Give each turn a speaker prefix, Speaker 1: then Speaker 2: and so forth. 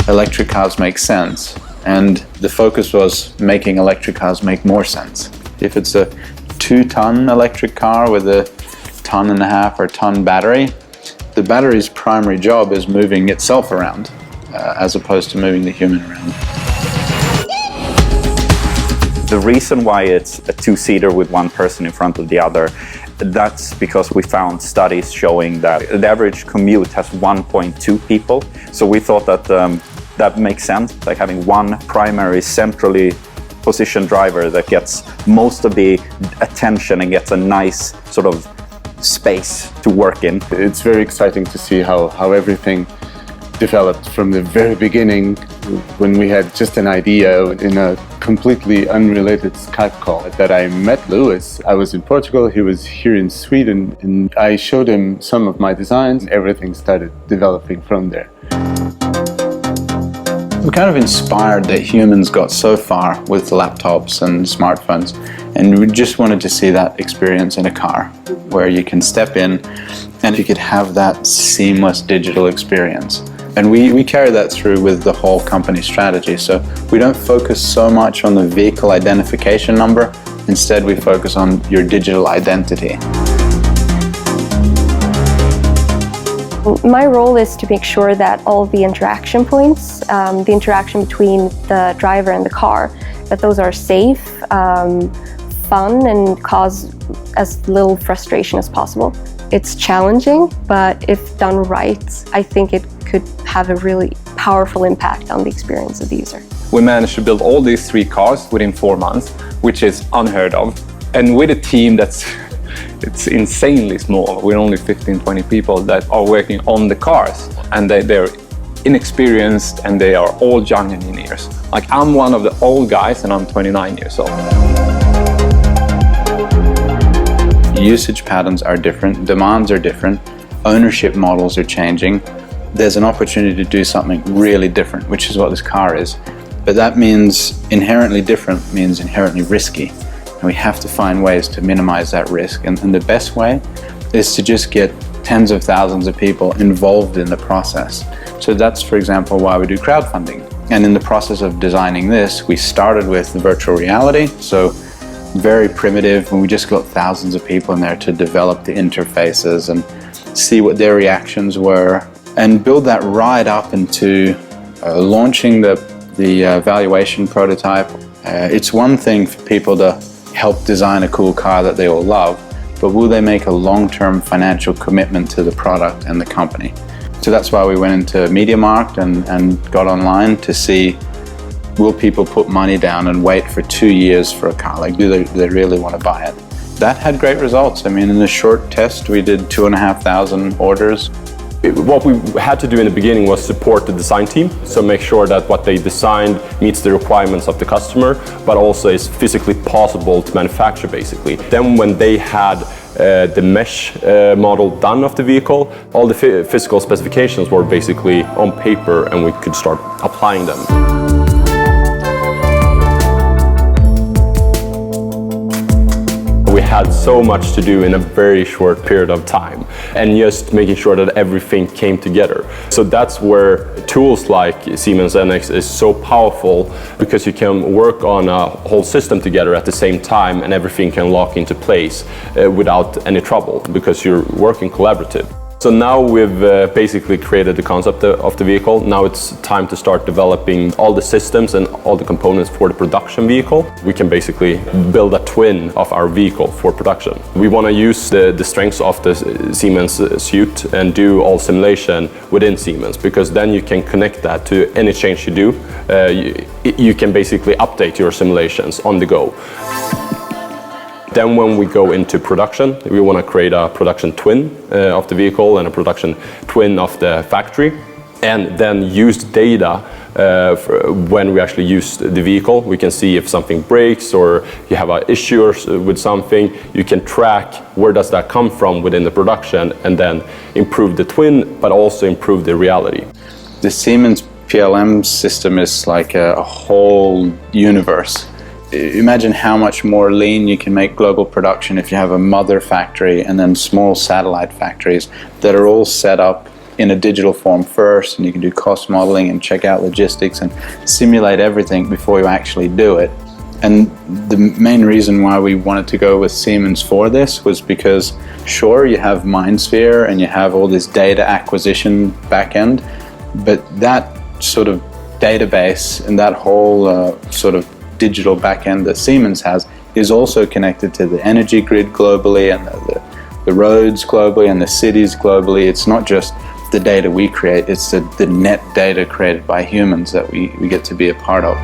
Speaker 1: electric cars make sense, and the focus was making electric cars make more sense. If it's a 2-ton electric car with a 1.5 ton or ton battery, the battery's primary job is moving itself around, as opposed to moving the human around.
Speaker 2: The reason why it's a 2-seater with one person in front of the other, that's because we found studies showing that the average commute has 1.2 people. So we thought that that makes sense, like having one primary centrally positioned driver that gets most of the attention and gets a nice sort of space to work in.
Speaker 3: It's very exciting to see how everything developed from the very beginning, when we had just an idea in a completely unrelated Skype call that I met Lewis. I was in Portugal, he was here in Sweden, and I showed him some of my designs, and everything started developing from there.
Speaker 1: We're kind of inspired that humans got so far with laptops and smartphones, and we just wanted to see that experience in a car, where you can step in and you could have that seamless digital experience. And we carry that through with the whole company strategy. So we don't focus so much on the vehicle identification number. Instead, we focus on your digital identity.
Speaker 4: My role is to make sure that all the interaction points, the interaction between the driver and the car, that those are safe, fun, and cause as little frustration as possible. It's challenging, but if done right, I think it could have a really powerful impact on the experience of the user.
Speaker 5: We managed to build all these 3 cars within 4 months, which is unheard of. And with a team it's insanely small. We're only 15-20 people that are working on the cars, and they're inexperienced, and they are all young engineers. Like, I'm one of the old guys, and I'm 29 years old.
Speaker 1: Usage patterns are different, demands are different, ownership models are changing. There's an opportunity to do something really different, which is what this car is. But that means inherently different means inherently risky. And we have to find ways to minimize that risk. And the best way is to just get tens of thousands of people involved in the process. So that's, for example, why we do crowdfunding. And in the process of designing this, we started with virtual reality. So very primitive, and we just got thousands of people in there to develop the interfaces and see what their reactions were, and build that right up into launching the evaluation prototype. It's one thing for people to help design a cool car that they all love, but will they make a long-term financial commitment to the product and the company? So that's why we went into MediaMarkt and got online to see, will people put money down and wait for 2 years for a car? Like, do they really want to buy it? That had great results. I mean, in the short test, we did 2,500 orders.
Speaker 6: What we had to do in the beginning was support the design team, so make sure that what they designed meets the requirements of the customer, but also is physically possible to manufacture, basically. Then when they had the mesh model done of the vehicle, all the physical specifications were basically on paper, and we could start applying them. We had so much to do in a very short period of time, and just making sure that everything came together. So that's where tools like Siemens NX is so powerful, because you can work on a whole system together at the same time, and everything can lock into place without any trouble, because you're working collaborative. So now we've basically created the concept of the vehicle. Now it's time to start developing all the systems and all the components for the production vehicle. We can basically build a twin of our vehicle for production. We want to use the strengths of the Siemens suite and do all simulation within Siemens, because then you can connect that to any change you do. You can basically update your simulations on the go. Then when we go into production, we want to create a production twin of the vehicle and a production twin of the factory, and then use data when we actually use the vehicle. We can see if something breaks or you have an issue with something. You can track where does that come from within the production, and then improve the twin, but also improve the reality.
Speaker 1: The Siemens PLM system is like a whole universe. Imagine how much more lean you can make global production if you have a mother factory and then small satellite factories that are all set up in a digital form first, and you can do cost modeling and check out logistics and simulate everything before you actually do it. And the main reason why we wanted to go with Siemens for this was because, sure, you have MindSphere and you have all this data acquisition backend, but that sort of database and that whole sort of digital backend that Siemens has is also connected to the energy grid globally and the roads globally and the cities globally. It's not just the data we create, it's the net data created by humans that we get to be a part of.